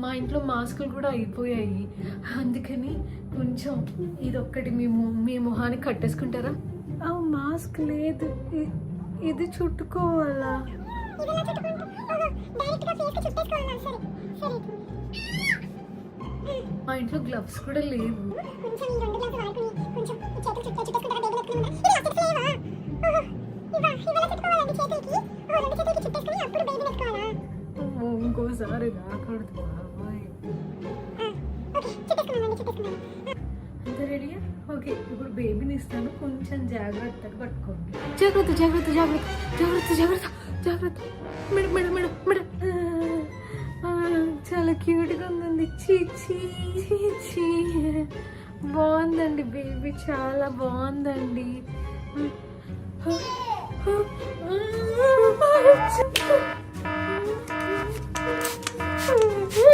మా ఇంట్లో మాస్కులు కూడా అయిపోయాయి, అందుకని కొంచెం ఇదొక్కటి మీ మొహానికి కట్టేసుకుంటారా? మాస్క్ లేదు, ఇది చుట్టుకోవాలా? మా ఇంట్లో గ్లవ్స్ కూడా లేవు. ఇంకోసారి రాకూడదు బాబాయ్. అంత రెడీయా? ఓకే, ఇప్పుడు బేబీని ఇస్తాను, కొంచెం జాగ్రత్తగా పట్టుకోండి. జాగ్రత్త జాగ్రత్త జాగ్రత్త జాగ్రత్త జాగ్రత్త జాగ్రత్త. మేడం మేడం మేడం మేడం, చాలా క్యూట్గా ఉందండి. చీ బాగుందండి బేబీ, చాలా బాగుందండి.